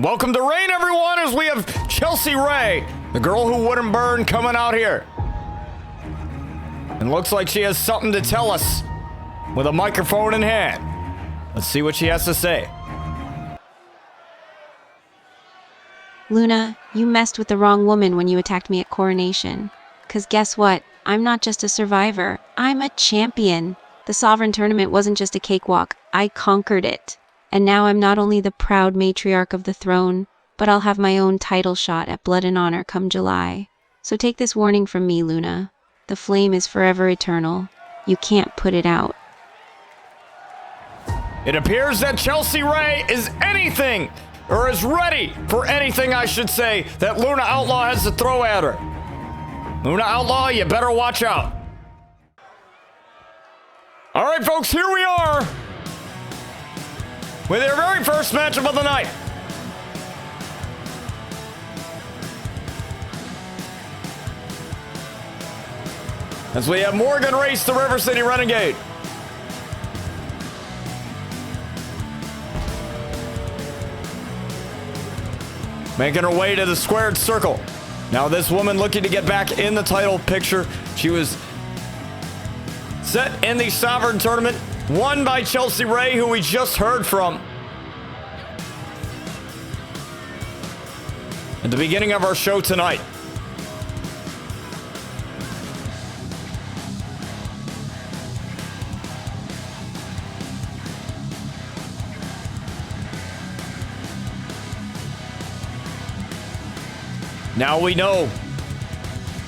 Welcome to Reign, everyone, as we have Rhae, the girl who wouldn't burn, coming out here. And looks like she has something to tell us with a microphone in hand. Let's see what she has to say. Luna, you messed with the wrong woman when you attacked me at Coronation. 'Cause guess what? I'm not just a survivor. I'm a champion. The Sovereign Tournament wasn't just a cakewalk. I conquered it. And now I'm not only the proud matriarch of the throne, but I'll have my own title shot at Blood and Honor come July. So take this warning from me, Luna. The flame is forever eternal. You can't put it out. It appears that Rhae is anything, or is ready for anything, I should say, that Luna Outlaw has to throw at her. Luna Outlaw, you better watch out. All right, folks, here we are with our very first matchup of the night. As we have Morgan Reese, the River City Renegade. Making her way to the squared circle. Now this woman looking to get back in the title picture. She was set in the Sovereign Tournament, won by Rhae, who we just heard from at the beginning of our show tonight. Now we know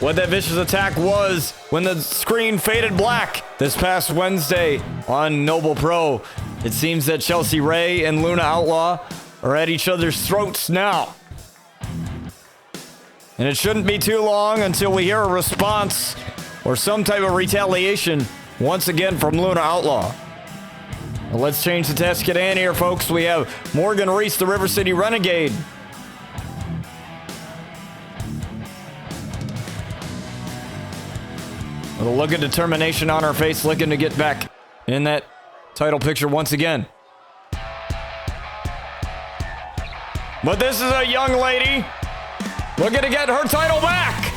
what that vicious attack was when the screen faded black this past Wednesday on Noble Pro. It seems that Rhae and Luna Outlaw are at each other's throats now. And it shouldn't be too long until we hear a response or some type of retaliation once again from Luna Outlaw. Well, let's change the test. Get in here, folks. We have Morgan Reese, the River City Renegade. With a look of determination on her face, looking to get back in that title picture once again. But this is a young lady looking to get her title back.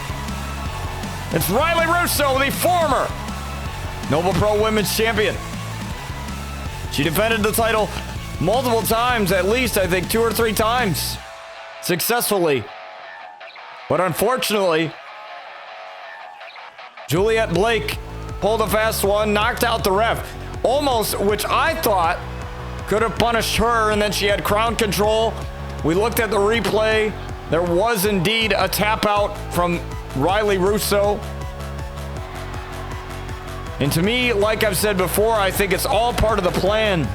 It's Riley Russo, the former Noble Pro Women's Champion. She defended the title multiple times, at least I think 2 or 3 times, successfully. But unfortunately, Juliet Blake pulled a fast one, knocked out the ref. Almost, which I thought could have punished her, and then she had crown control. We looked at the replay. There was indeed a tap out from Riley Russo. And to me, like I've said before, I think it's all part of the plan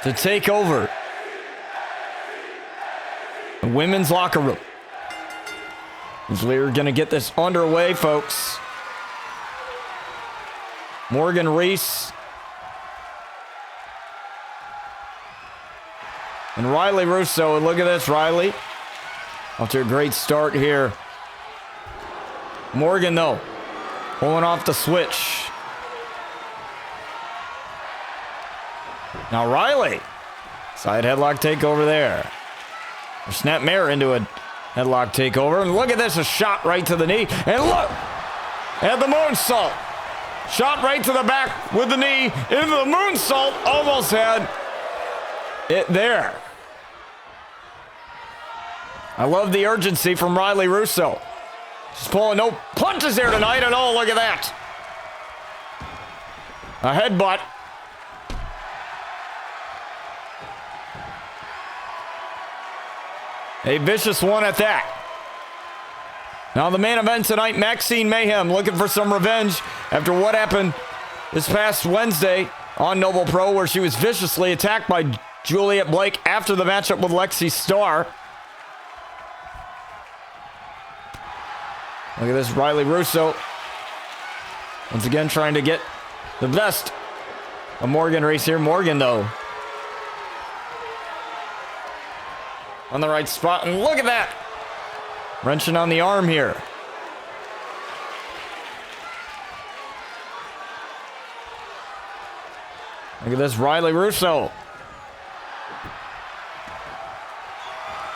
to take over the women's locker room. As we're going to get this underway, folks. Morgan Reese and Riley Russo. And look at this, Riley. After a great start here. Morgan, though, pulling off the switch. Now Riley. Side headlock takeover there. Or snap mare into a headlock takeover. And look at this, a shot right to the knee. And look at the moonsault. Shot right to the back with the knee into the moonsault. Almost had it there. I love the urgency from Riley Russo. She's pulling no punches there tonight at all. Look at that. A headbutt. A vicious one at that. Now the main event tonight, Maxine Mayhem looking for some revenge after what happened this past Wednesday on Noble Pro, where she was viciously attacked by Juliet Blake after the matchup with Lexi Starr. Look at this, Riley Russo. Once again trying to get the best of Morgan Reese here. Morgan, though, on the right spot, and look at that! Wrenching on the arm here. Look at this, Riley Russo.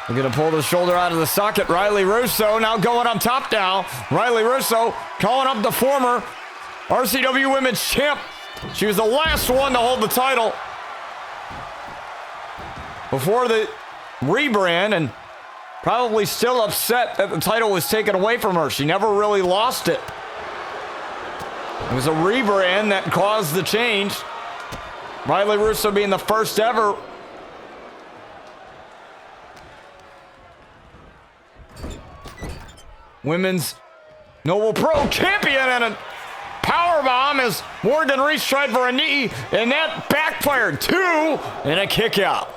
We're going to pull the shoulder out of the socket. Riley Russo now going up top now. Riley Russo calling up the former RCW Women's Champ. She was the last one to hold the title before the rebrand, and probably still upset that the title was taken away from her. She never really lost it. It was a rebrand that caused the change. Riley Russo being the first ever Women's Noble Pro champion, and a power bomb as Morgan Reese tried for a knee, and that backfired. 2 and a kick out.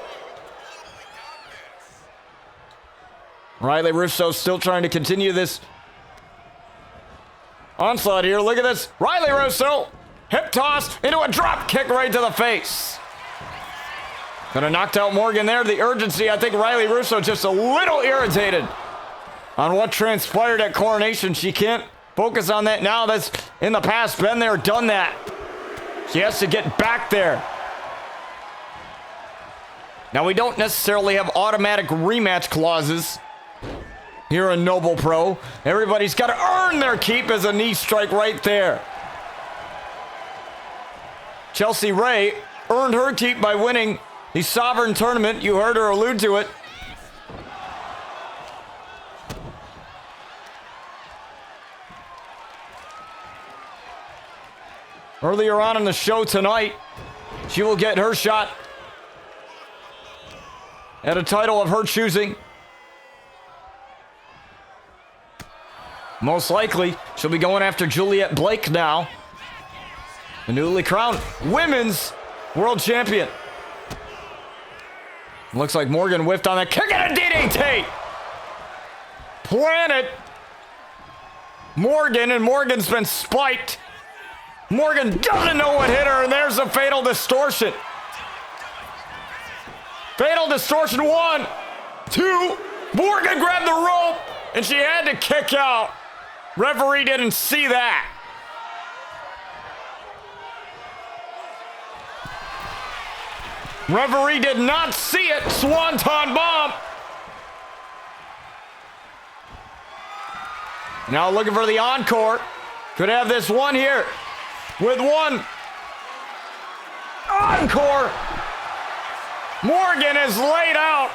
Riley Russo still trying to continue this onslaught here. Look at this. Riley Russo, hip toss into a drop kick right to the face. Gonna knocked out Morgan there. The urgency, I think Riley Russo just a little irritated on what transpired at Coronation. She can't focus on that now. That's in the past. Been there, done that. She has to get back there. Now, we don't necessarily have automatic rematch clauses here in Noble Pro. Everybody's got to earn their keep as a knee strike right there. Chelsea Rhae earned her keep by winning the Sovereign Tournament. You heard her allude to it. Earlier on in the show tonight, she will get her shot at a title of her choosing. Most likely, she'll be going after Juliet Blake now, the newly crowned Women's World Champion. Looks like Morgan whiffed on that kick and a DDT. Planted Morgan, and Morgan's been spiked. Morgan doesn't know what hit her, and there's a fatal distortion. Fatal distortion 1, 2. Morgan grabbed the rope, and she had to kick out. Referee didn't see that. Referee did not see it. Swanton bomb. Now looking for the encore. Could have this one here. With one. Encore. Morgan is laid out.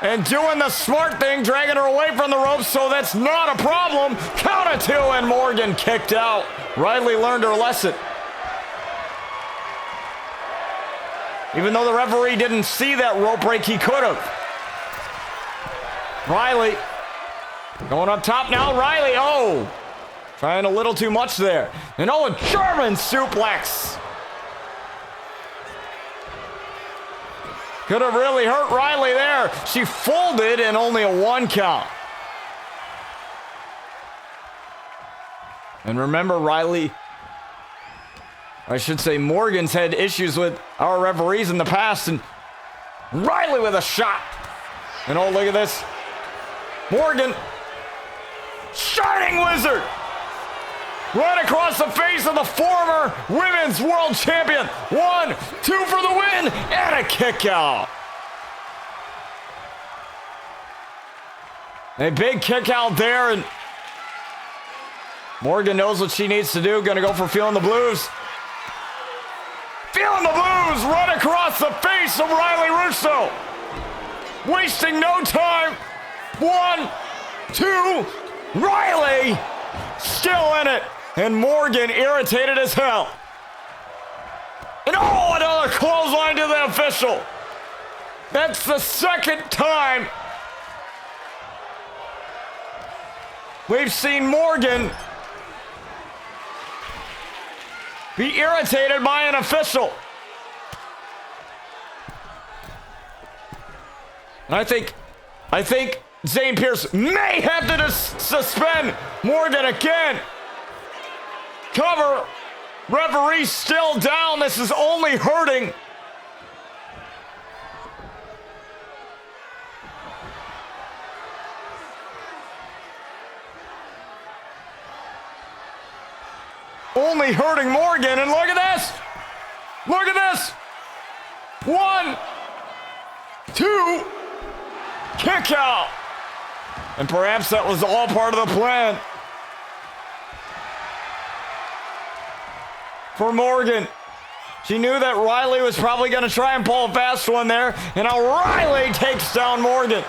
And doing the smart thing, dragging her away from the ropes, so that's not a problem. Count of 2, and Morgan kicked out. Riley learned her lesson. Even though the referee didn't see that rope break, he could have. Riley going up top now. Riley, oh, trying a little too much there. And oh, a German suplex. Could have really hurt Riley there. She folded and only a 1 count. And remember, Riley, I should say Morgan's had issues with our referees in the past, and Riley with a shot. And oh, look at this. Morgan, Shining Wizard, right across the face of the former Women's World Champion. 1, 2 for the win, and a kick out. A big kick out there, and Morgan knows what she needs to do. Gonna go for Feeling the Blues. Feeling the Blues right across the face of Riley Russo. Wasting no time. 1, 2, Riley still in it. And Morgan irritated as hell. And oh, another clothesline to the official. That's the second time we've seen Morgan be irritated by an official. And I think Zane Pierce may have to suspend Morgan again. Cover. Referee still down. This is only hurting. Only hurting Morgan, and look at this. Look at this. 1, 2, kick out. And perhaps that was all part of the plan for Morgan. She knew that Riley was probably going to try and pull a fast one there. And now Riley takes down Morgan.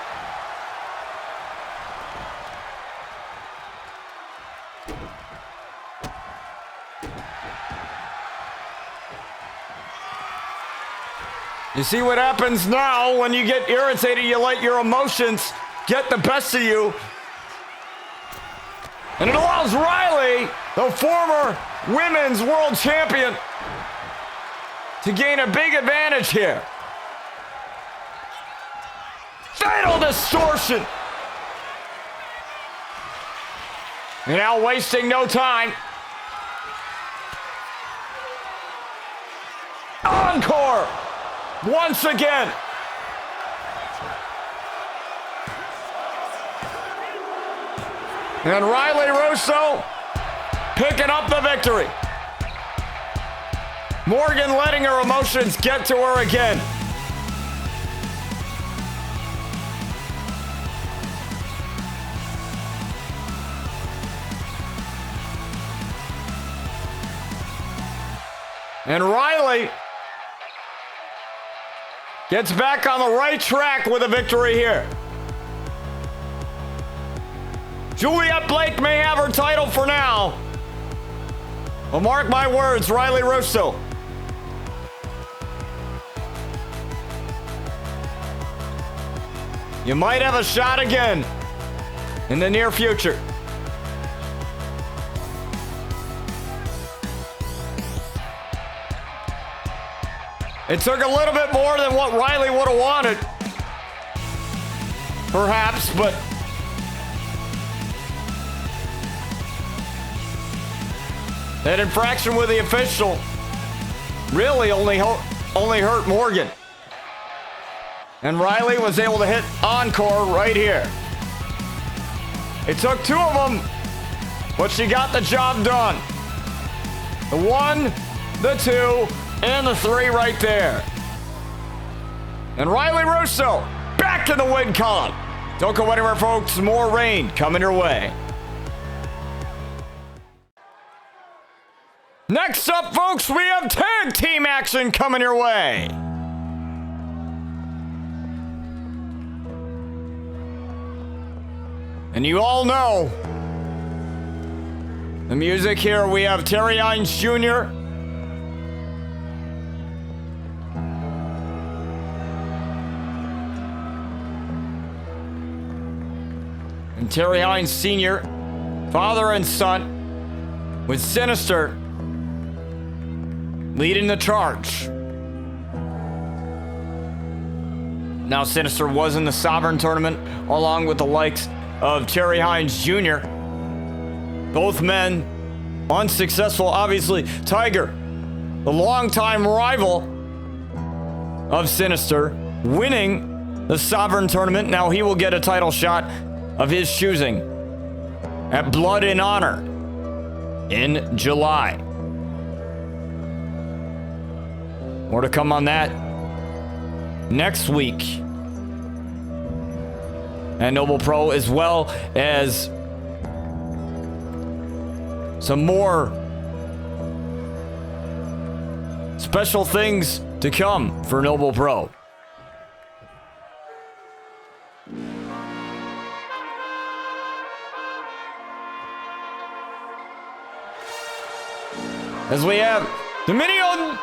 You see what happens now when you get irritated, you let your emotions get the best of you. And it allows Riley, the former women's world champion, to gain a big advantage here. Fatal distortion. And now wasting no time. Encore. Once again. And Riley Russo picking up the victory. Morgan letting her emotions get to her again. And Riley gets back on the right track with a victory here. Juliet Blake may have her title for now. Well, mark my words, Riley Russo. You might have a shot again in the near future. It took a little bit more than what Riley would have wanted. Perhaps, but that infraction with the official really only hurt Morgan. And Riley was able to hit encore right here. It took 2 of them, but she got the job done. The 1, the 2, and the 3 right there. And Riley Russo back in the win column. Don't go anywhere, folks. More rain coming your way. Next up, folks, we have tag team action coming your way. And you all know the music here. We have Terry Hines Jr. and Terry Hines Sr., father and son, with Sinister leading the charge. Now Sinister was in the Sovereign Tournament along with the likes of Terry Hines Jr. Both men unsuccessful, obviously. Tiger, the longtime rival of Sinister, winning the Sovereign Tournament. Now he will get a title shot of his choosing at Blood and Honor in July. More to come on that next week. And Noble Pro, as well as some more special things to come for Noble Pro. As we have Dominio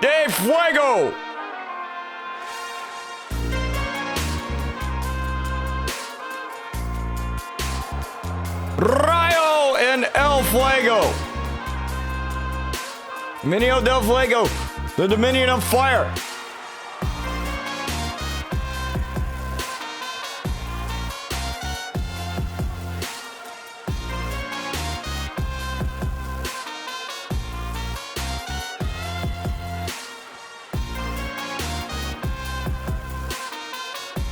de Fuego Rhae and El Fuego. Dominio del Fuego, the Dominion of Fire.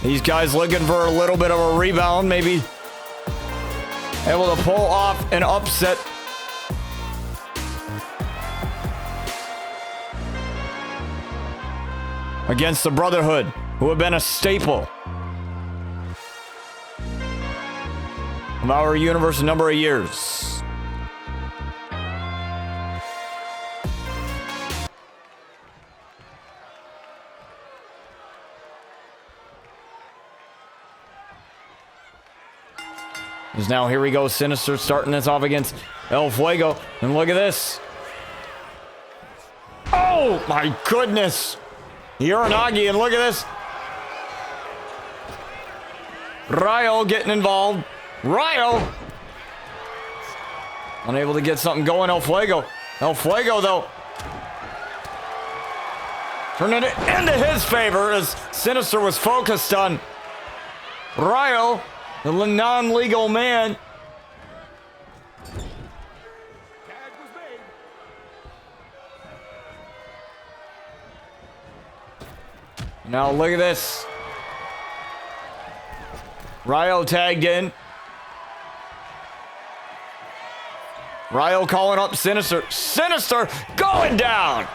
These guys looking for a little bit of a rebound, maybe able to pull off an upset. against the Brotherhood, who have been a staple of our universe a number of years. As now here we go, Sinister starting this off against El Fuego. And look at this. Oh my goodness. Uranagi, and look at this. Rhae getting involved. Rhae unable to get something going. El Fuego, though, turning it into his favor as Sinister was focused on Rhae, the non-legal man. Now look at this. Rhae tagged in. Rhae calling up Sinister. Sinister going down.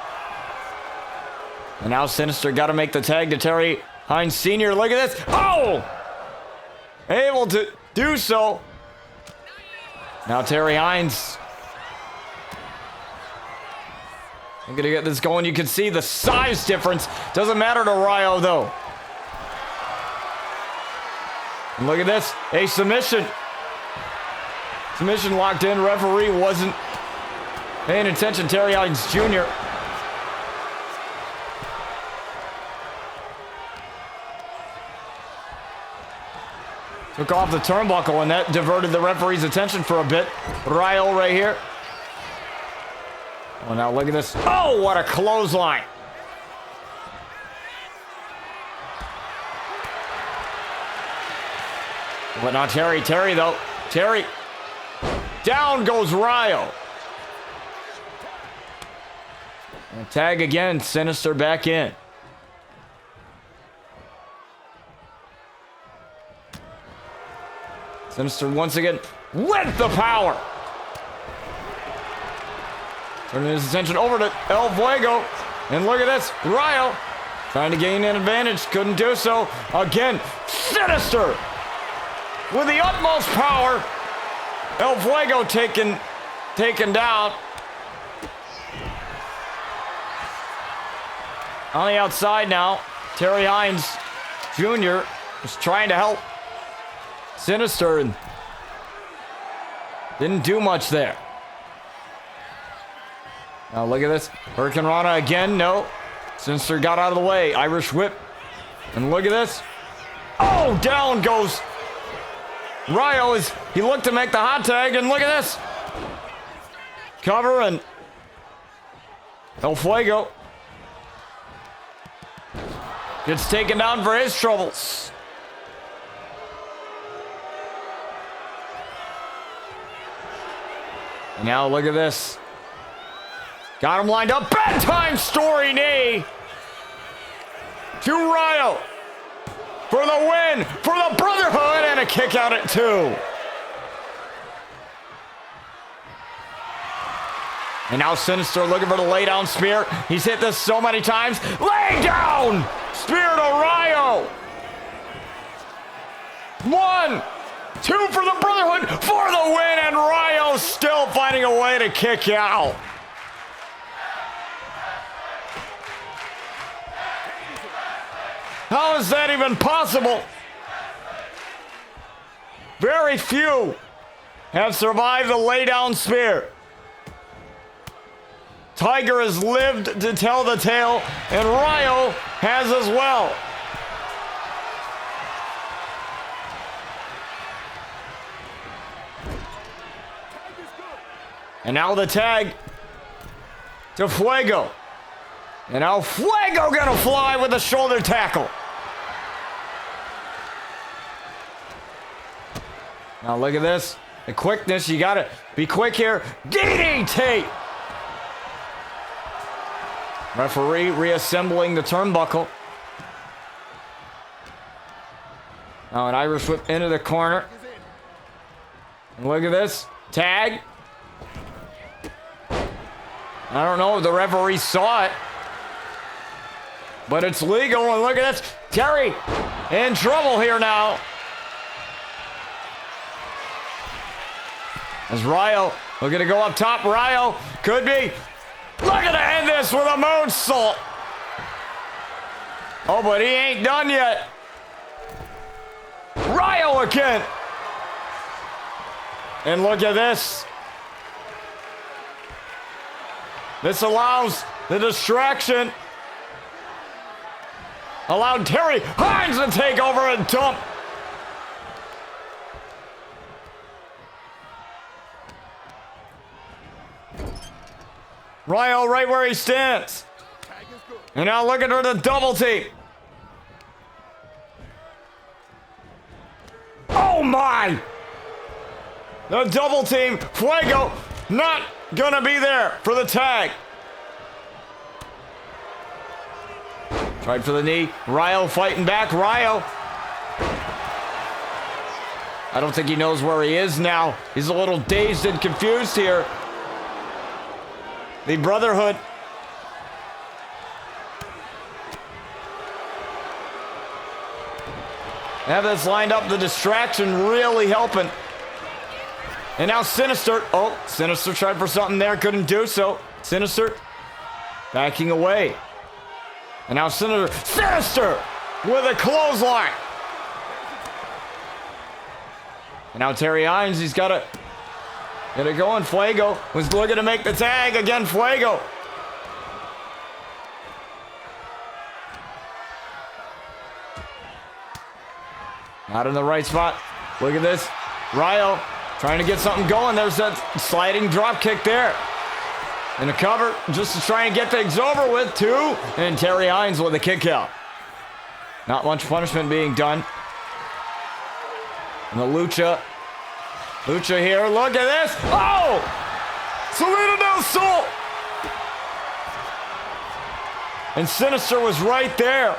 And now Sinister got to make the tag to Terry Hines Sr. Look at this. Oh! Able to do so. Now Terry Hines. I'm going to get this going. You can see the size difference. Doesn't matter to Rhae, though. And look at this. A submission. Submission locked in. Referee wasn't paying attention. Terry Hines Jr. Took off the turnbuckle, and that diverted the referee's attention for a bit. Rhae right here. Oh, now look at this. Oh, what a clothesline. But not Terry. Terry, though. Terry. Down goes Rhae. And tag again. Sinister back in. Sinister once again with the power. Turning his attention over to El Fuego. And look at this. Rhae trying to gain an advantage. Couldn't do so. Again, Sinister with the utmost power. El Fuego taken down. On the outside now, Terry Hines Jr. is trying to help Sinister and didn't do much there. Now look at this. Hurricane Rana again. No. Sinister got out of the way. Irish whip. And look at this. Oh, down goes Rhae as he looked to make the hot tag. And look at this. Cover and El Fuego gets taken down for his troubles. And now look at this. Got him lined up. Bedtime story knee to Rhae for the win for the Brotherhood and a kick out at 2. And now Sinister looking for the lay down spear. He's hit this so many times. Lay down! Spear to Rhae. 1, 2 for the Brotherhood for the win, and Rhae still finding a way to kick out. How is that even possible? Very few have survived the lay-down spear. Tiger has lived to tell the tale, and Rhae has as well. And now the tag to Fuego. And now Fuego gonna fly with a shoulder tackle. Now look at this. The quickness, you gotta be quick here. DDT! Referee reassembling the turnbuckle. Now an Irish whip into the corner. And look at this. Tag. I don't know if the referee saw it. But it's legal, and look at this. Terry in trouble here now. As Rhae looking to go up top. Rhae could be looking to end this with a moonsault. Oh, but he ain't done yet. Rhae again. And look at this. This allows the distraction. Allowed Terry Hines to take over and dump. Rhae right where he stands. And now looking for the double team. Oh my! The double team. Fuego not gonna be there for the tag. Tried for the knee. Rhae fighting back. Rhae. I don't think he knows where he is now. He's a little dazed and confused here. The Brotherhood. Have this lined up. The distraction really helping. And now Sinister. Oh, Sinister tried for something there. Couldn't do so. Sinister backing away. And now Sinister with a clothesline. And now Terry Hines, he's got to get it going. Fuego was looking to make the tag. Again, Fuego. Not in the right spot. Look at this. Rhae trying to get something going. There's that sliding drop kick there. And a cover just to try and get things over with, too. And Terry Hines with a kick out. Not much punishment being done. And the Lucha here. Look at this. Oh! Salida del Sol. And Sinister was right there.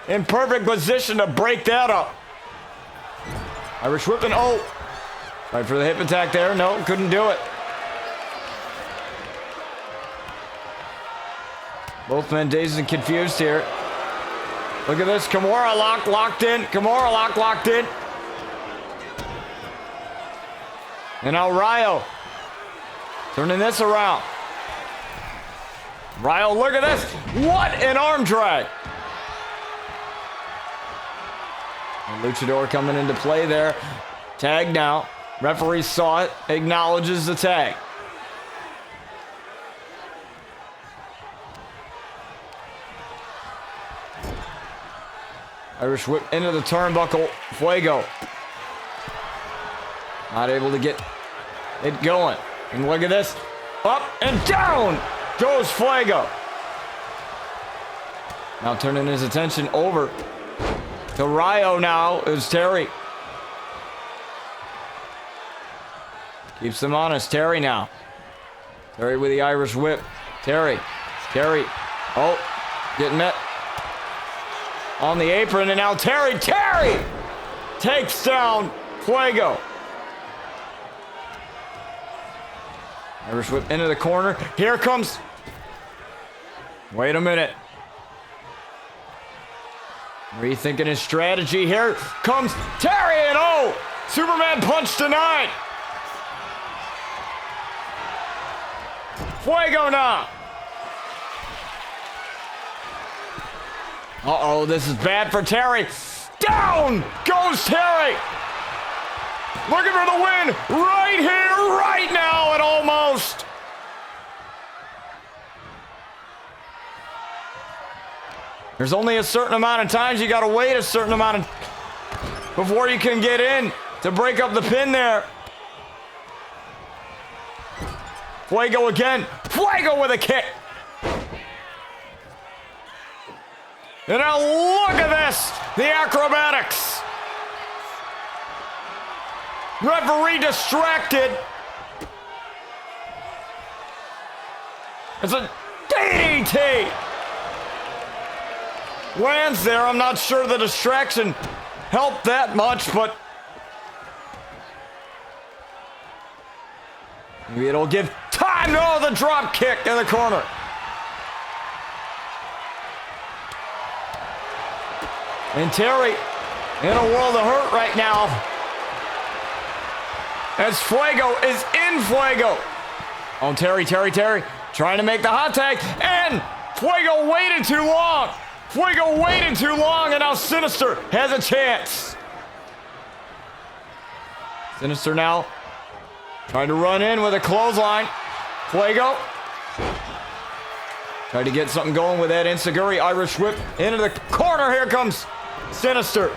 In perfect position to break that up. Irish whip and oh. Right for the hip attack there. No, couldn't do it. Both men dazed and confused here. Look at this. Kimura locked in. Kimura locked in. And now Rhae turning this around. Rhae, look at this. What an arm drag. And Luchador coming into play there. Tag now. Referee saw it. Acknowledges the tag. Irish whip into the turnbuckle. Fuego. Not able to get it going. And look at this. Up and down goes Fuego. Now turning his attention over to Rhae now is Terry. Keeps them honest. Terry now. Terry with the Irish whip. Terry. Oh, getting met on the apron, and now Terry takes down Fuego. Irish whip into the corner. Here comes. Wait a minute. Rethinking his strategy. Here comes Terry, and oh, Superman punch denied. Fuego now. Uh-oh, this is bad for Terry. Down goes Terry. Looking for the win right here, right now, and almost. There's only a certain amount of times you got to wait a certain amount of before you can get in to break up the pin there. Fuego again. Fuego with a kick. And now look at this. The acrobatics. Referee distracted. It's a DDT. Lands there. I'm not sure the distraction helped that much, but maybe it'll give time. No, the drop kick in the corner. And Terry in a world of hurt right now. As Fuego is in Fuego. Oh, Terry, trying to make the hot tag. And Fuego waited too long. Fuego waited too long, and now Sinister has a chance. Sinister now trying to run in with a clothesline. Fuego tried to get something going with that Enziguri Irish whip into the corner. Here comes Sinister.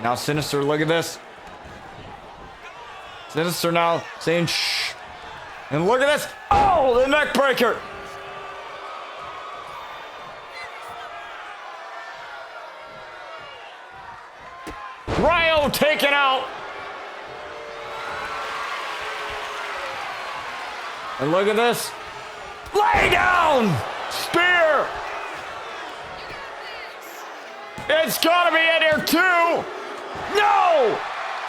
Now Sinister, look at this. Sinister now saying shh. And look at this. Oh, the neck breaker. Rhae taken out. And look at this. Lay down. Spear. It's gotta be in here too. No!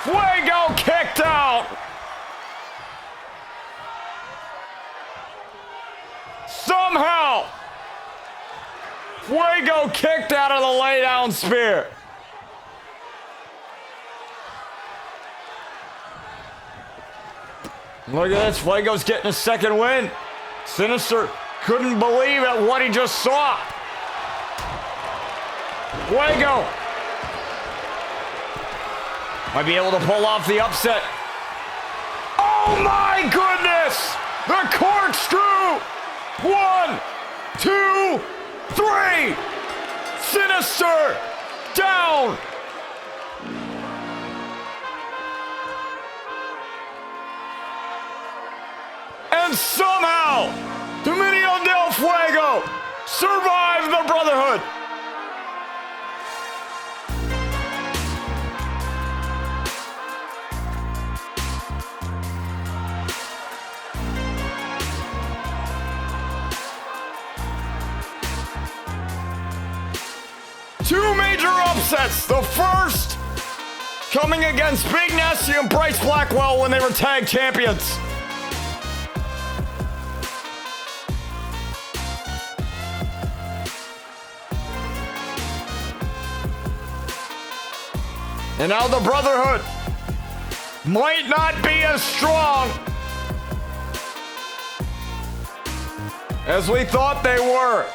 Fuego kicked out. Somehow, Fuego kicked out of the lay down spear. Look at this, Fuego's getting a second win. Sinister couldn't believe at what he just saw. Fuego might be able to pull off the upset. Oh my goodness! The corkscrew! 1, 2, 3! Sinister down! And somehow, Dominio del Fuego survived the Brotherhood. Two major upsets. The first coming against Big Nasty and Bryce Blackwell when they were tag champions. And now the Brotherhood might not be as strong as we thought they were.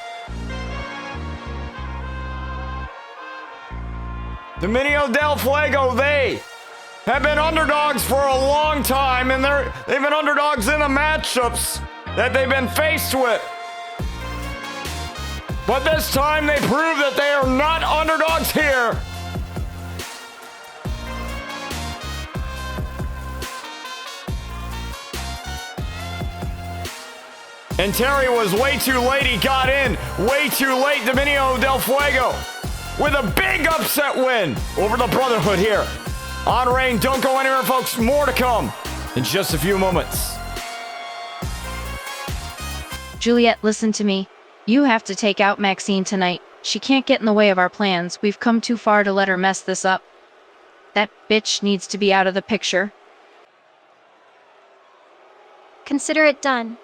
Dominio del Fuego, they have been underdogs for a long time, and they've been underdogs in the matchups that they've been faced with. But this time they prove that they are not underdogs here. And Terry was way too late. He got in way too late. Dominio del Fuego with a big upset win over the Brotherhood here on Reign. Don't go anywhere, folks. More to come in just a few moments. Juliet, listen to me. You have to take out Maxine tonight. She can't get in the way of our plans. We've come too far to let her mess this up. That bitch needs to be out of the picture. Consider it done.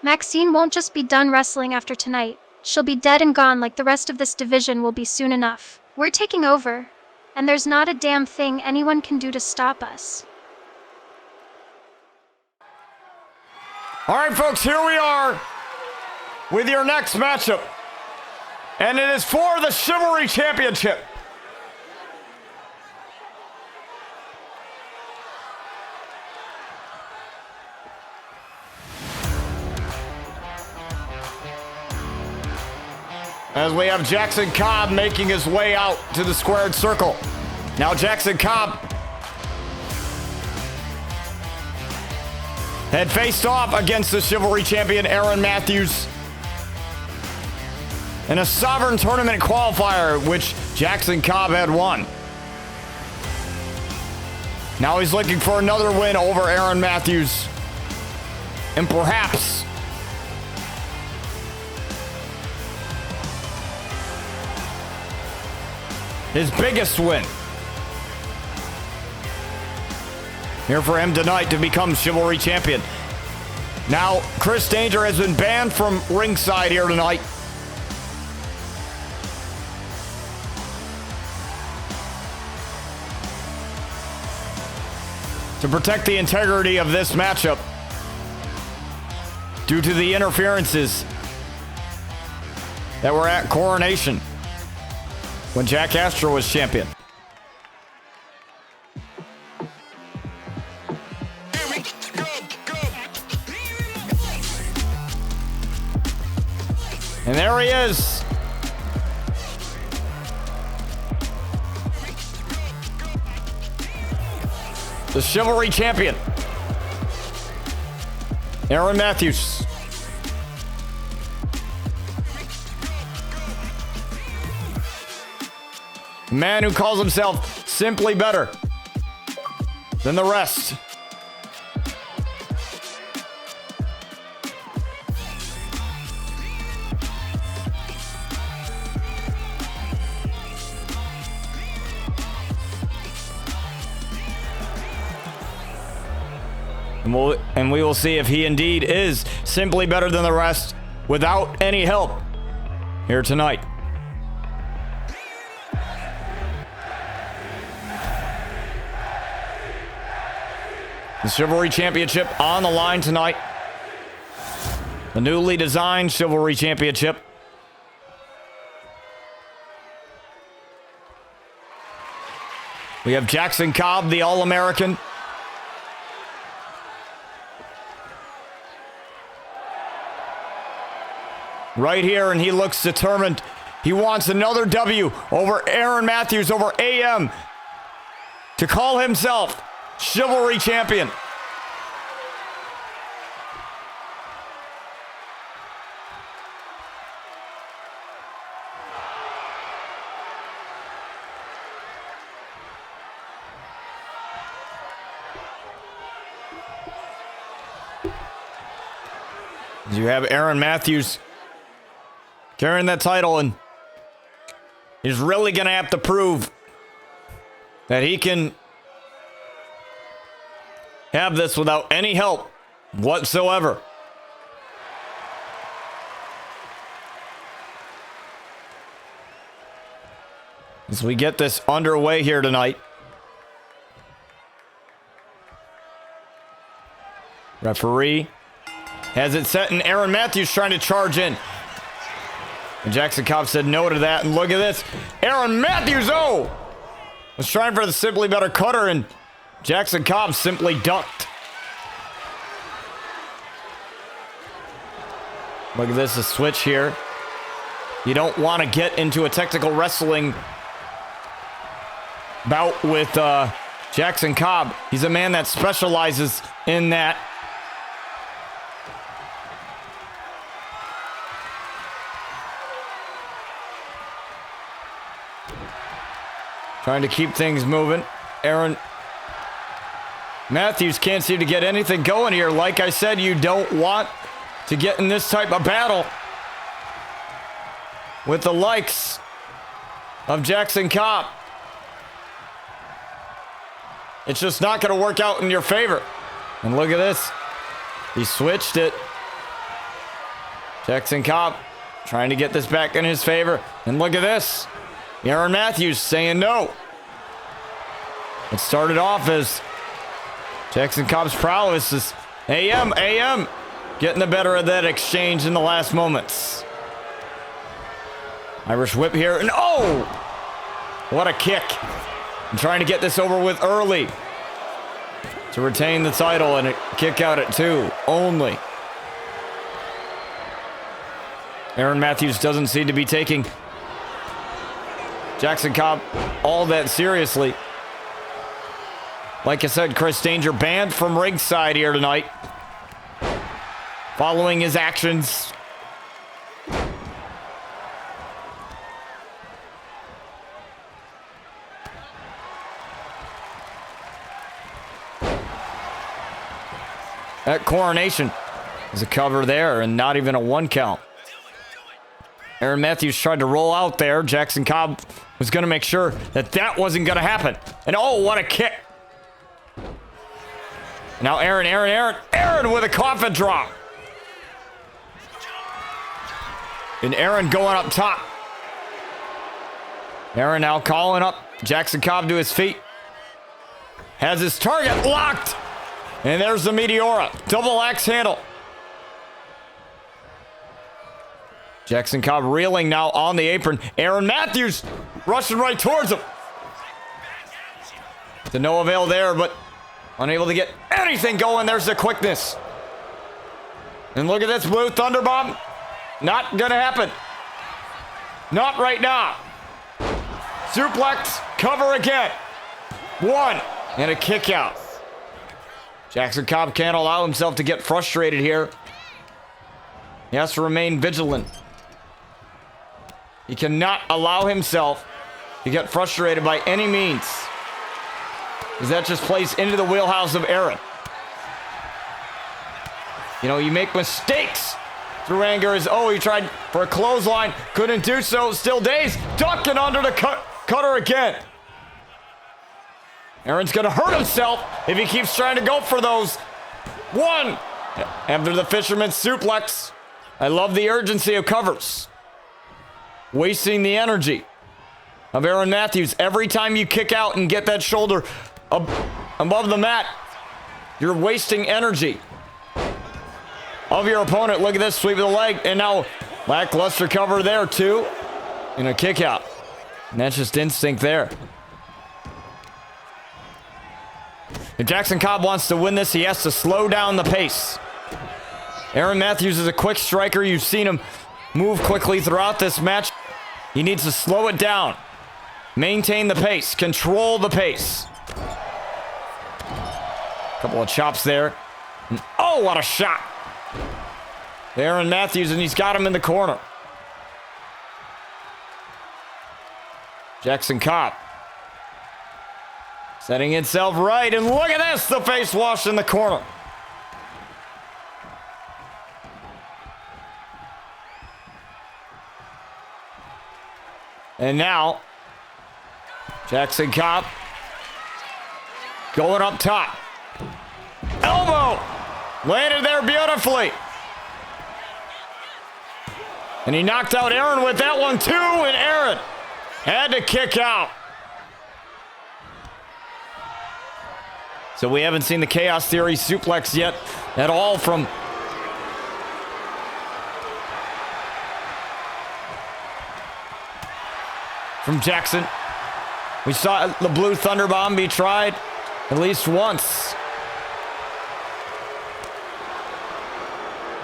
Maxine won't just be done wrestling after tonight. She'll be dead and gone like the rest of this division will be soon enough. We're taking over, and there's not a damn thing anyone can do to stop us. All right, folks, here we are with your next matchup. And it is for the Chivalry Championship. As we have Jackson Cobb making his way out to the squared circle. Now Jackson Cobb had faced off against the Chivalry champion Aaron Matthews in a Sovereign Tournament qualifier, which Jackson Cobb had won. Now he's looking for another win over Aaron Matthews, and perhaps his biggest win here for him tonight to become Chivalry champion. Now, Chris Danger has been banned from ringside here tonight. To protect the integrity of this matchup due to the interferences that were at Coronation when Jack Astro was champion. And there he is. The Chivalry champion, Aaron Matthews. Man who calls himself simply better than the rest. And we will see if he indeed is simply better than the rest without any help here tonight. The Chivalry Championship on the line tonight. The newly designed Chivalry Championship. We have Jackson Cobb, the All-American. Right here, and he looks determined. He wants another W over Aaron Matthews, over AM, to call himself Chivalry Champion. You have Aaron Matthews carrying that title, and he's really going to have to prove that he can have this without any help whatsoever. As we get this underway here tonight. Referee has it set, and Aaron Matthews trying to charge in. And Jackson Cobb said no to that, and look at this. Aaron Matthews, was trying for the simply better cutter, and Jackson Cobb simply ducked. Look at this, a switch here. You don't want to get into a technical wrestling bout with Jackson Cobb. He's a man that specializes in that. Trying to keep things moving. Aaron Matthews can't seem to get anything going here. Like I said, you don't want to get in this type of battle with the likes of Jackson Cobb. It's just not going to work out in your favor. And look at this. He switched it. Jackson Cobb trying to get this back in his favor. And look at this. Aaron Matthews saying no. It started off as Jackson Cobb's prowess is AM getting the better of that exchange in the last moments. Irish whip here, and what a kick. And trying to get this over with early to retain the title, and a kick out at 2 only. Aaron Matthews doesn't seem to be taking Jackson Cobb all that seriously. Like I said, Chris Danger banned from ringside here tonight following his actions. At Coronation, there's a cover there and not even a 1 count. Aaron Matthews tried to roll out there. Jackson Cobb was going to make sure that that wasn't going to happen. And what a kick. Now Aaron with a coffin drop. And Aaron going up top. Aaron now calling up Jackson Cobb to his feet. Has his target locked. And there's the Meteora. Double axe handle. Jackson Cobb reeling now on the apron. Aaron Matthews rushing right towards him. To no avail there, but unable to get anything going. There's the quickness. And look at this blue thunderbomb. Not gonna happen. Not right now. Suplex, cover again. One, and a kick out. Jackson Cobb can't allow himself to get frustrated here. He has to remain vigilant. He cannot allow himself to get frustrated by any means, because that just plays into the wheelhouse of Aaron. You know, you make mistakes through anger. He tried for a clothesline, couldn't do so, still dazed, ducking under the cutter again. Aaron's gonna hurt himself if he keeps trying to go for those. One, after the fisherman's suplex. I love the urgency of covers. Wasting the energy of Aaron Matthews. Every time you kick out and get that shoulder above the mat, you're wasting energy of your opponent. Look at this, sweep of the leg, and now lackluster cover there too, and a kick out. And that's just instinct there. If Jackson Cobb wants to win this, he has to slow down the pace. Aaron Matthews is a quick striker. You've seen him move quickly throughout this match. He needs to slow it down. Maintain the pace. Control the pace. Couple of chops there. Oh, what a shot. Aaron Matthews, and he's got him in the corner. Jackson Cobb setting itself right, and look at this, the face wash in the corner. And now, Jackson Cobb going up top. Elbow! Landed there beautifully. And he knocked out Aaron with that one too, and Aaron had to kick out. So we haven't seen the Chaos Theory suplex yet at all from Jackson. We saw the blue thunderbomb be tried at least once.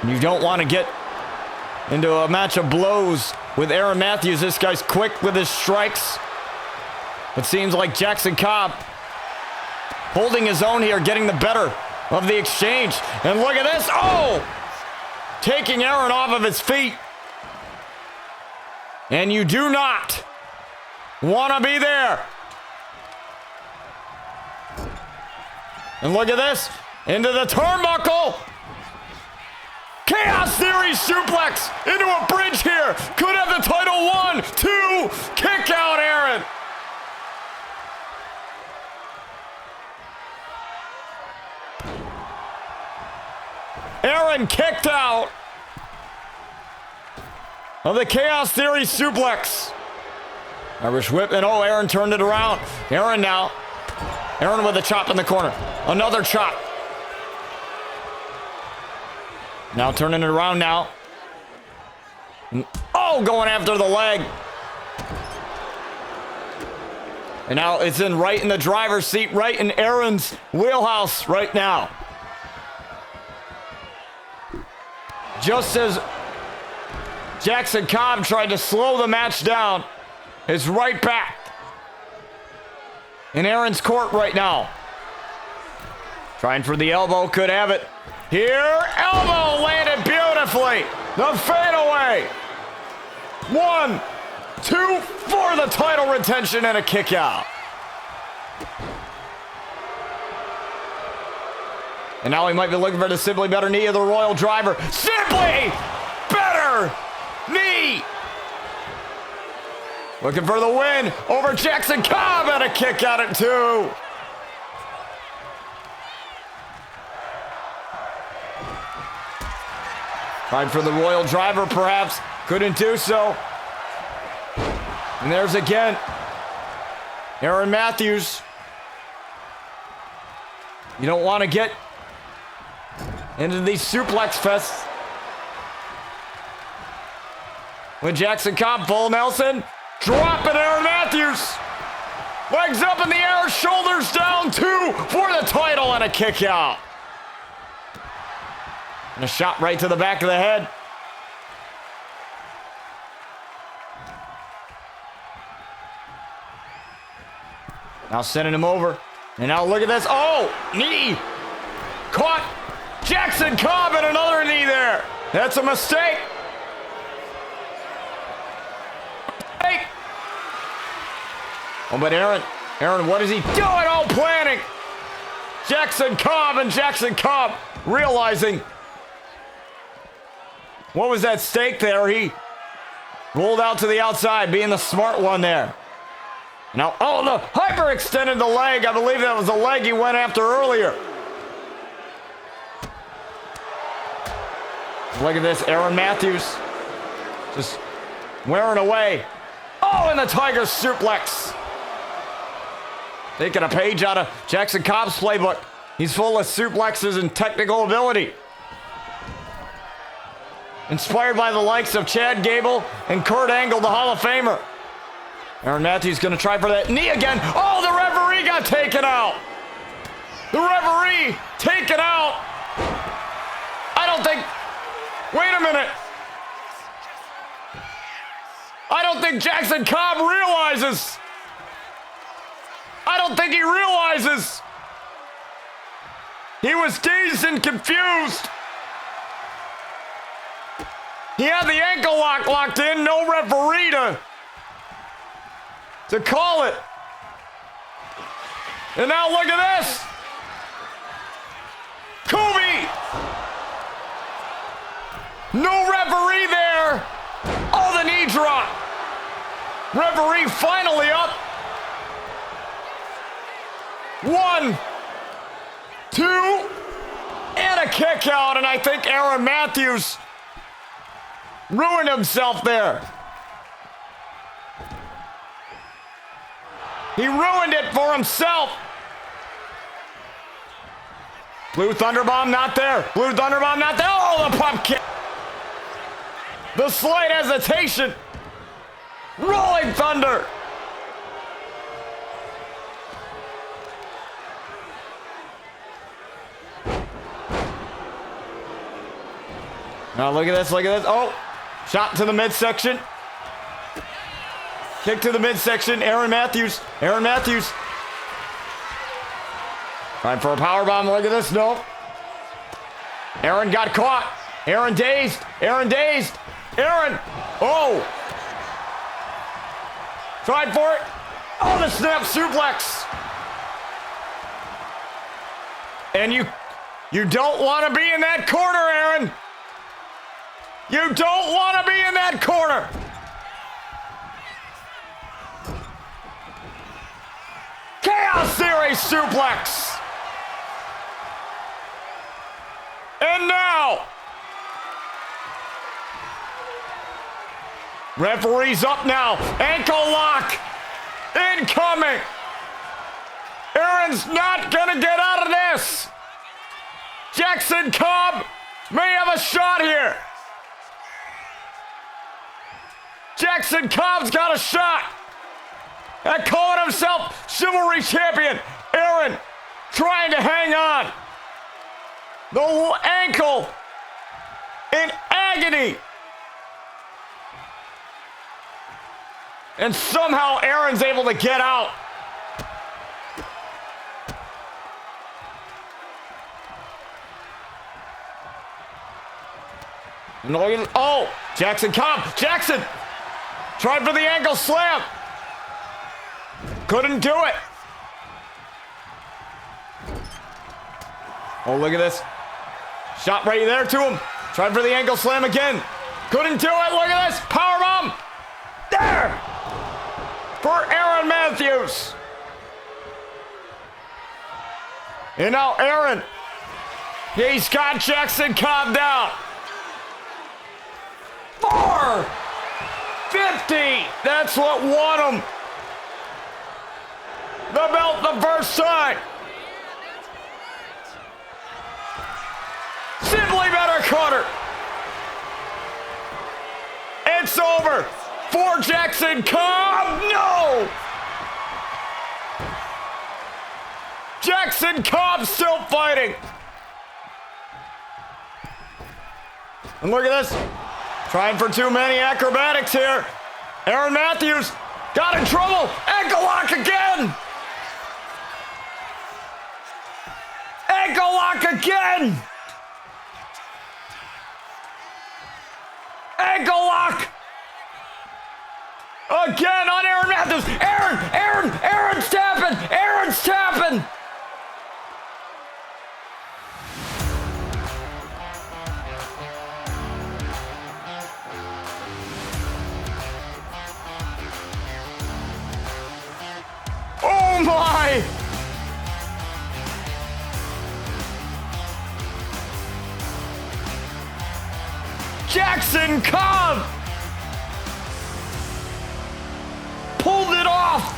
And you don't want to get into a match of blows with Aaron Matthews. This guy's quick with his strikes. It seems like Jackson Cobb holding his own here, getting the better of the exchange. And look at this. Oh! Taking Aaron off of his feet. And you do not want to be there. And look at this. Into the turnbuckle. Chaos Theory suplex into a bridge here. Could have the title. 1, 2. Kick out Aaron. Aaron kicked out of the Chaos Theory suplex. Irish whip, and oh, Aaron turned it around. Aaron now. Aaron with a chop in the corner. Another chop. Now turning it around now. Oh, going after the leg. And now it's in right in the driver's seat, right in Aaron's wheelhouse right now. Just as Jackson Cobb tried to slow the match down, it's right back in Aaron's court right now. Trying for the elbow, could have it. Here, elbow landed beautifully. The fadeaway. 1, 2 for the title retention and a kick out. And now he might be looking for the Simply Better knee of the Royal Driver. Simply Better knee. Looking for the win over Jackson Cobb and a kick out at 2. Trying for the Royal Driver, perhaps. Couldn't do so. And there's again Aaron Matthews. You don't want to get into these suplex fests. When Jackson Cobb, full Nelson, dropping Aaron Matthews. Legs up in the air, shoulders down, 2 for the title, and a kick out. And a shot right to the back of the head. Now sending him over. And now look at this. Oh, knee. Caught Jackson Cobb and another knee there. That's a mistake. Oh, but Aaron, what is he doing? Oh, planning. Jackson Cobb realizing what was that stake there? He rolled out to the outside, being the smart one there. Now, oh, the hyperextended the leg. I believe that was the leg he went after earlier. Look at this, Aaron Matthews just wearing away. Oh, and the Tiger suplex. Taking a page out of Jackson Cobb's playbook. He's full of suplexes and technical ability. Inspired by the likes of Chad Gable and Kurt Angle, the Hall of Famer. Aaron Matthews going to try for that knee again. Oh, the referee got taken out. The referee taken out. I don't think... Wait a minute. I don't think Jackson Cobb realizes. I don't think he realizes. He was dazed and confused. He had the ankle lock locked in. No referee to call it. And now look at this. Kobe. No referee there. Oh, the knee drop. Referee finally up. 1, 2, and a kick out. And I think Aaron Matthews ruined himself there. He ruined it for himself. Blue Thunderbomb not there. Blue Thunderbomb not there. Oh, the pump kick. The slight hesitation. Rolling Thunder. Now look at this, look at this. Oh, shot to the midsection. Kick to the midsection. Aaron Matthews. Aaron Matthews. Trying for a powerbomb. Look at this. No. Aaron got caught. Aaron dazed. Aaron dazed. Aaron. Oh. Tried for it. Oh, the snap suplex. And you don't want to be in that corner, Aaron. You don't want to be in that corner. Chaos Theory suplex. And now, referee's up now. Ankle lock incoming. Aaron's not gonna get out of this. Jackson Cobb may have a shot here. Jackson Cobb's got a shot at calling himself Chivalry champion. Aaron trying to hang on. The ankle in agony. And somehow Aaron's able to get out. Oh, Jackson Cobb. Jackson tried for the ankle slam. Couldn't do it. Oh, look at this. Shot right there to him. Tried for the ankle slam again. Couldn't do it. Look at this. Powerbomb. There. For Aaron Matthews. And now Aaron. He's got Jackson Cobb down. 4. over. 50. That's what won him the belt the first time. Simply better cutter. It's over for Jackson Cobb. No! Jackson Cobb still fighting. And look at this. Trying for too many acrobatics here. Aaron Matthews got in trouble. Ankle lock again. Ankle lock again. Ankle lock. Again on Aaron Matthews. Aaron's tapping. Aaron's tapping. Oh my! Jackson Cobb pulled it off.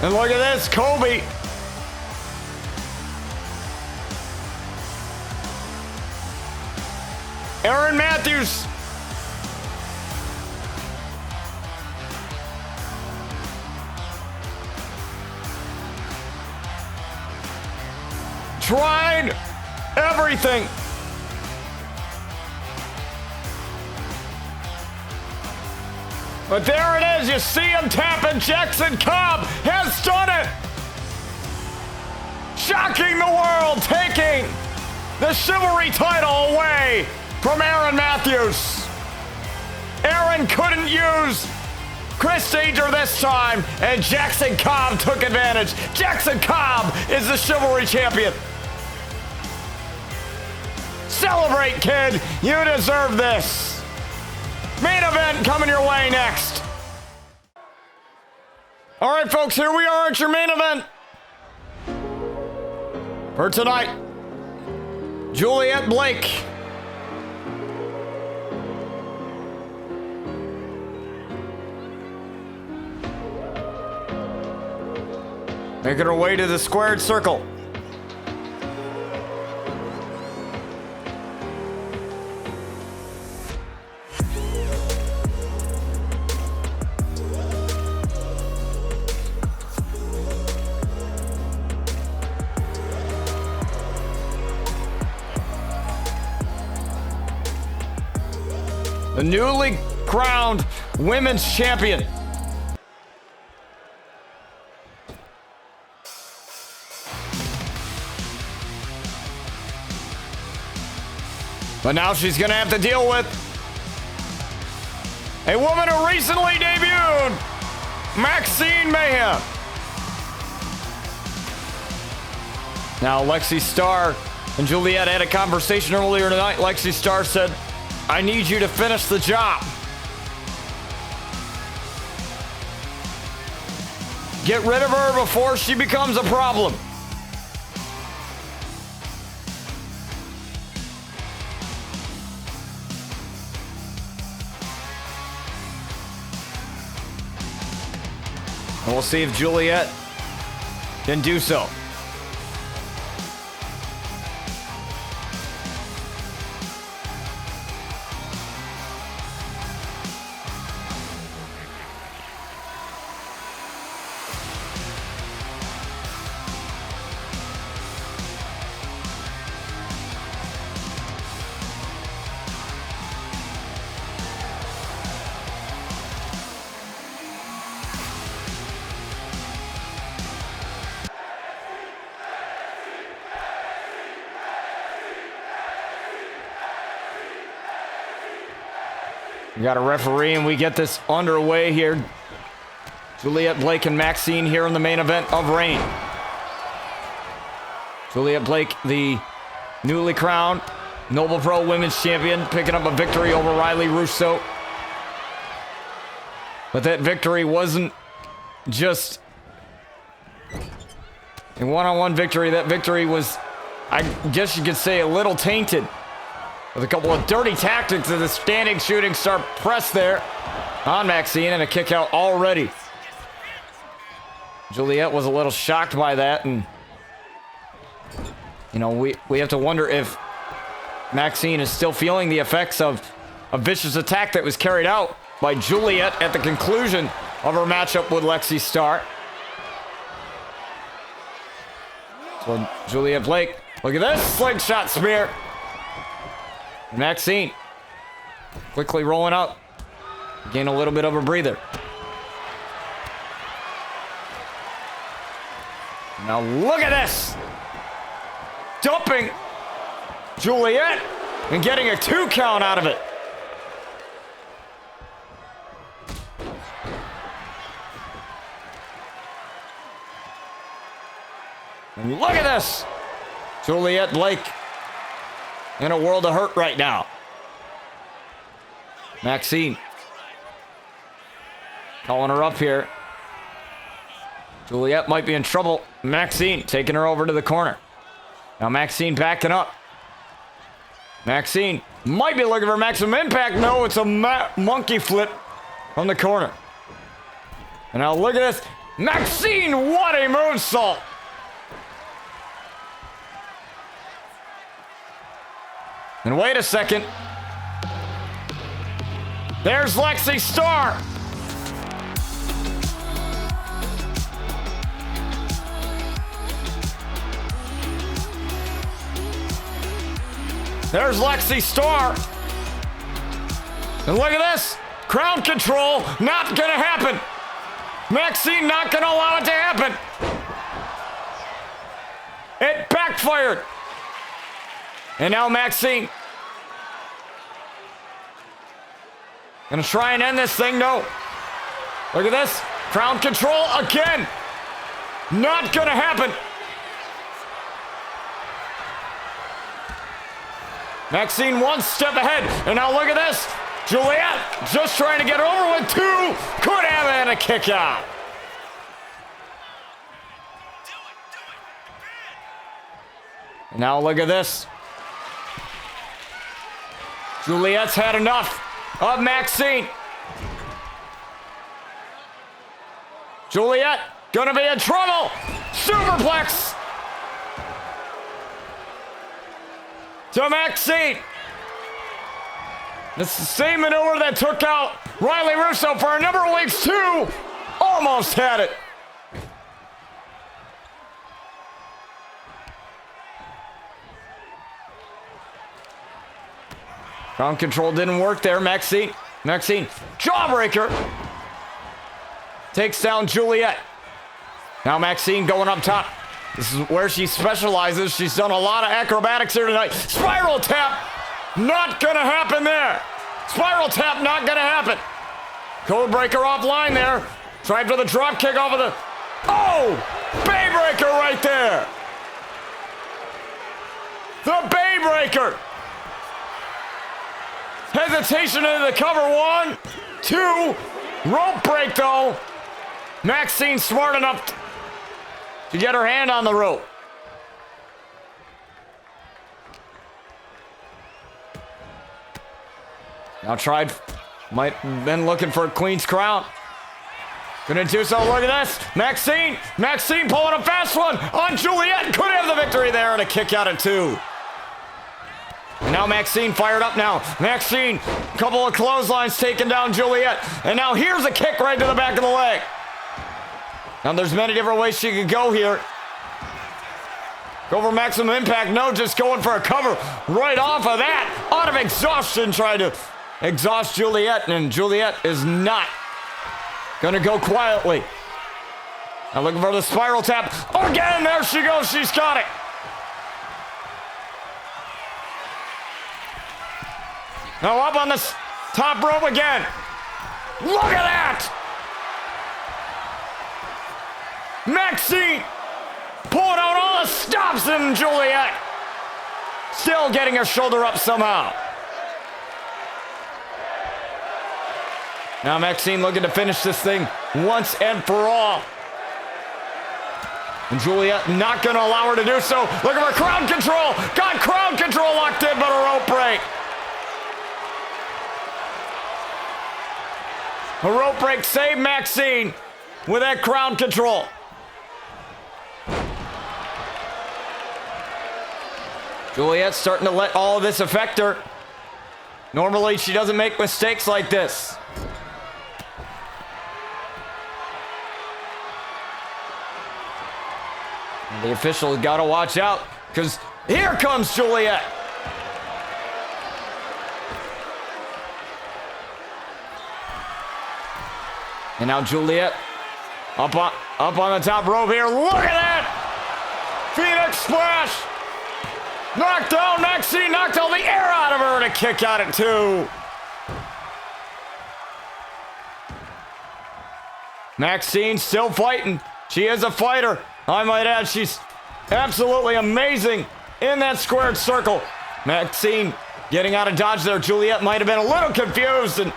And look at this, Kobe. Aaron Matthews. Tried everything. But there it is, you see him tapping. Jackson Cobb has done it. Shocking the world, taking the Chivalry title away from Aaron Matthews. Aaron couldn't use Chris Danger this time, and Jackson Cobb took advantage. Jackson Cobb is the Chivalry champion. Celebrate, kid. You deserve this. Main event coming your way next. All right, folks, here we are at your main event for tonight. Juliet Blake making her way to the squared circle. The newly crowned women's champion. But now she's going to have to deal with a woman who recently debuted, Maxine Mayhem. Now, Lexi Starr and Juliet had a conversation earlier tonight. Lexi Starr said, I need you to finish the job. Get rid of her before she becomes a problem. And we'll see if Juliet can do so. We got a referee, and we get this underway here. Juliet Blake and Maxine here in the main event of Reign. Juliet Blake, the newly crowned Noble Pro Women's Champion, picking up a victory over Riley Russo. But that victory wasn't just a one-on-one victory. That victory was, I guess you could say, a little tainted with a couple of dirty tactics of the standing shooting star press there on Maxine and a kick out already. Juliet was a little shocked by that, and you know, we have to wonder if Maxine is still feeling the effects of a vicious attack that was carried out by Juliet at the conclusion of her matchup with Lexi Starr. So Juliet Blake, look at this slingshot spear. And Maxine quickly rolling up, gain a little bit of a breather. Now look at this, dumping Juliet and getting a 2 count out of it. And look at this, Juliet Blake in a world of hurt right now. Maxine calling her up here. Juliet might be in trouble. Maxine taking her over to the corner. Now Maxine backing up. Maxine might be looking for maximum impact. No, it's a monkey flip from the corner. And now look at this. Maxine, what a moonsault. And wait a second. There's Lexi Starr. There's Lexi Starr. And look at this. Crown control, not gonna happen. Maxine not gonna allow it to happen. It backfired. And now Maxine gonna try and end this thing. No. Look at this. Crown control again. Not gonna happen. Maxine one step ahead. And now look at this. Juliet just trying to get over with 2. Could have it, and a kick out. And now look at this. Juliet's had enough of Maxine. Juliet gonna be in trouble. Superplex to Maxine. It's the same maneuver that took out Riley Russo for a number of weeks too. Almost had it. Ground control didn't work there. Maxine, jawbreaker. Takes down Juliet. Now Maxine going up top. This is where she specializes. She's done a lot of acrobatics here tonight. Spiral tap, not gonna happen there. Spiral tap, not gonna happen. Code breaker offline there. Tried for the drop kick off of the, oh, bay breaker right there. The bay breaker. Hesitation into the cover. 1, 2, rope break though. Maxine smart enough to get her hand on the rope. Now might have been looking for a Queen's Crown. Gonna do so, look at this. Maxine pulling a fast one on Juliet. Could have the victory there and a kick out at 2. And now Maxine fired up now. Maxine, couple of clotheslines taking down Juliet. And now here's a kick right to the back of the leg. Now there's many different ways she could go here. Go for maximum impact. No, just going for a cover right off of that. Out of exhaustion, trying to exhaust Juliet. And Juliet is not gonna go quietly. Now looking for the spiral tap. Again, there she goes. She's got it. Now up on this top rope again. Look at that! Maxine pulling out all the stops drops in Juliet. Still getting her shoulder up somehow. Now Maxine looking to finish this thing once and for all. And Juliet not going to allow her to do so. Look at her crowd control. Got crowd control locked in, but a rope break. A rope break saved Maxine with that crowd control. Juliet's starting to let all of this affect her. Normally, she doesn't make mistakes like this. And the officials got to watch out, because here comes Juliet. And now Juliet up on the top rope here. Look at that! Phoenix splash! Knocked down Maxine, knocked all the air out of her, and a kick out at 2. Maxine still fighting. She is a fighter. I might add, she's absolutely amazing in that squared circle. Maxine getting out of dodge there. Juliet might have been a little confused. And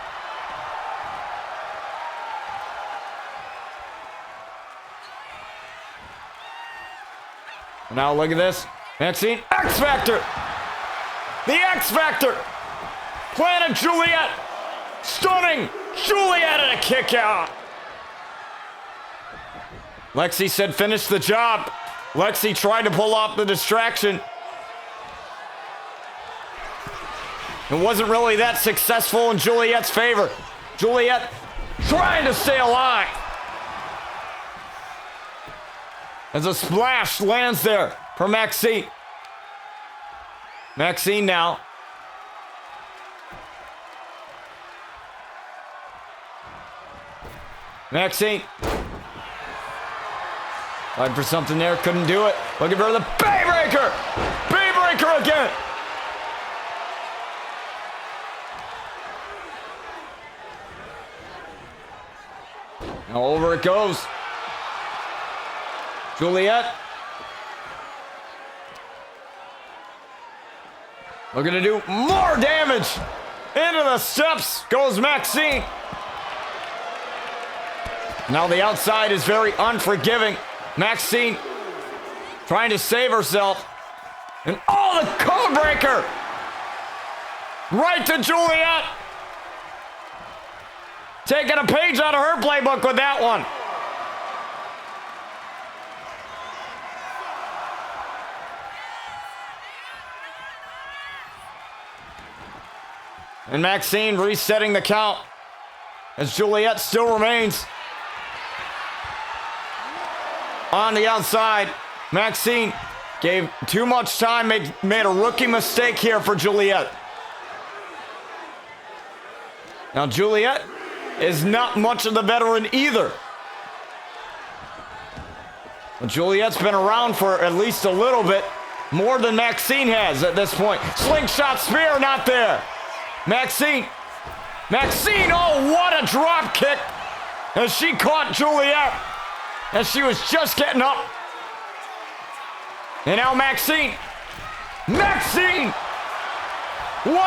now look at this. Maxine, X Factor. The X Factor. Planted Juliet. Stunning. Juliet and a kick out. Lexi said finish the job. Lexi tried to pull off the distraction. It wasn't really that successful in Juliet's favor. Juliet trying to stay alive. As a splash lands there for Maxine. Maxine now. Maxine. Tried for something there, couldn't do it. Looking for the Baybreaker! Baybreaker again! Now over it goes. Juliet. Looking to do more damage. Into the steps goes Maxine. Now the outside is very unforgiving. Maxine trying to save herself. And oh, the code breaker. Right to Juliet. Taking a page out of her playbook with that one. And Maxine resetting the count as Juliet still remains on the outside. Maxine gave too much time, made a rookie mistake here for Juliet. Now Juliet is not much of the veteran either. But Juliet's been around for at least a little bit, more than Maxine has at this point. Slingshot spear not there. Maxine, oh, what a drop kick as she caught Juliet as she was just getting up. And now Maxine, what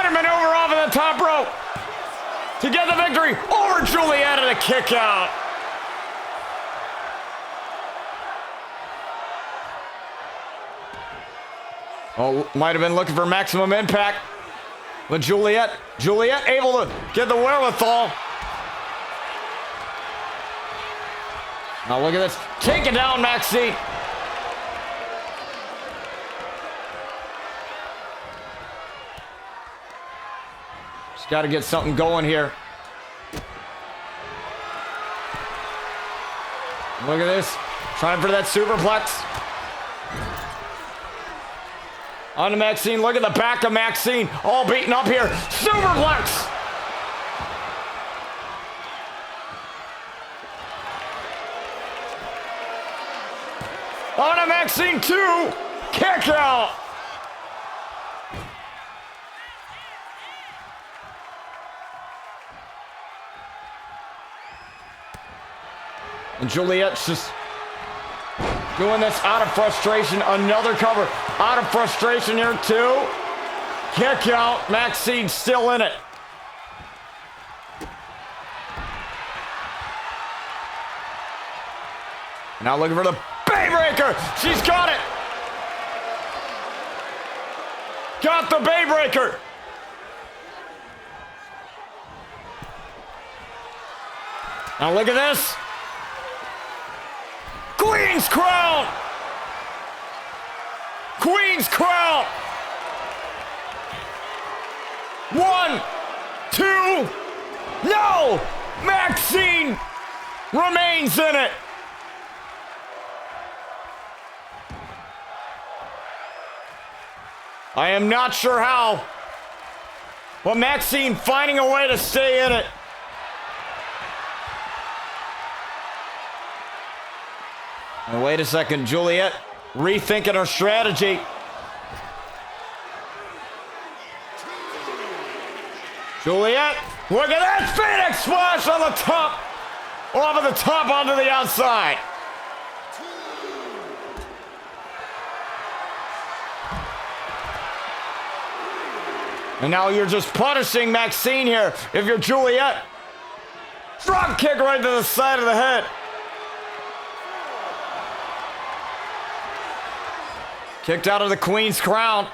a maneuver off of the top rope to get the victory over Juliet and a kick out. Oh, might have been looking for maximum impact. But Juliet able to get the wherewithal. Now look at this. Take it down, Maxine. She's got to get something going here. Look at this. Trying for that superplex. On to Maxine. Look at the back of Maxine. All beaten up here. Superplex. On to Maxine 2. Kick out. And Juliet's just Doing this out of frustration. Another cover. Out of frustration here, too. Kick out. Maxine still in it. Now looking for the Baybreaker. She's got it. Got the Baybreaker. Now look at this. Queen's Crown. Queen's Crown. 1, 2. No! Maxine remains in it. I am not sure how, but Maxine finding a way to stay in it. And wait a second, Juliet rethinking her strategy. Juliet, look at that Phoenix splash on the top. Off of the top onto the outside. And now you're just punishing Maxine here. If you're Juliet, drop kick right to the side of the head. Kicked out of the Queen's Crown.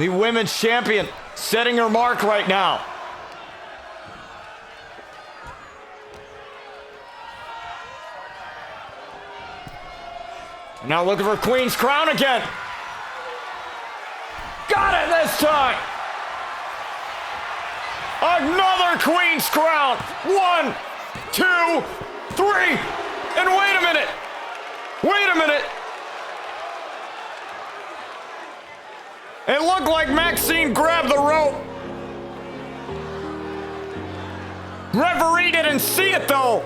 The women's champion setting her mark right now. And now looking for Queen's Crown again. Got it this time. Another Queen's Crown. 1, 2, 3. And wait a minute. Wait a minute. It looked like Maxine grabbed the rope. Referee didn't see it though.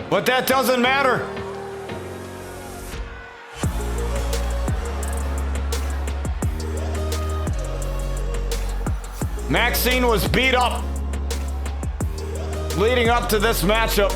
But that doesn't matter. Maxine was beat up leading up to this matchup.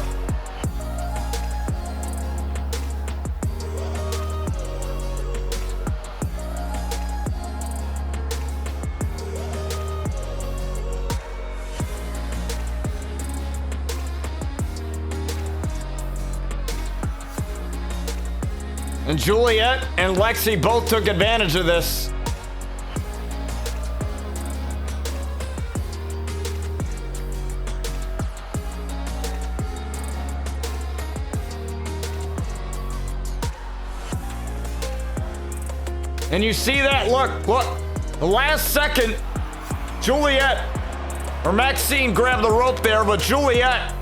And Juliet and Lexi both took advantage of this. And you see that, look, the last second, Juliet, or Maxine grabbed the rope there, but Juliet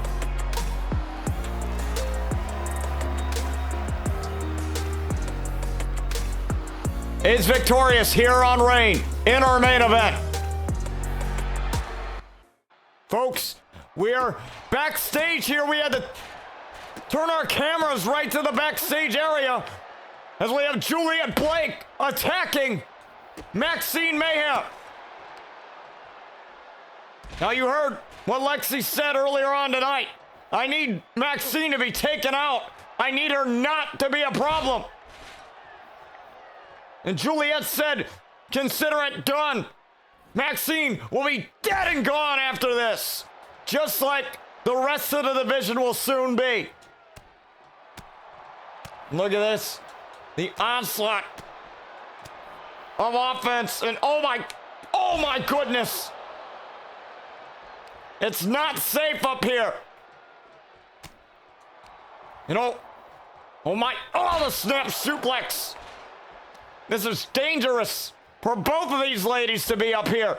is victorious here on Reign in our main event. Folks, we're backstage here. We had to turn our cameras right to the backstage area as we have Juliet Blake attacking Maxine Mayhem. Now you heard what Lexi said earlier on tonight. I need Maxine to be taken out. I need her not to be a problem. And Juliet said, consider it done. Maxine will be dead and gone after this, just like the rest of the division will soon be. Look at this. The onslaught of offense, and oh my goodness. It's not safe up here. You know, the snap suplex. This is dangerous for both of these ladies to be up here.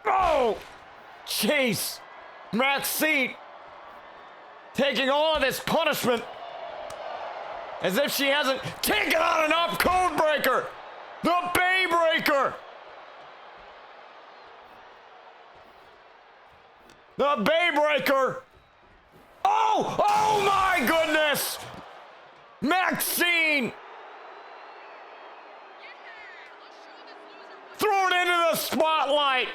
Oh, jeez. Maxine taking all of this punishment as if she hasn't taken on enough code breaker. The Baybreaker. The Baybreaker. Oh my goodness. Maxine! Throw it into the spotlight!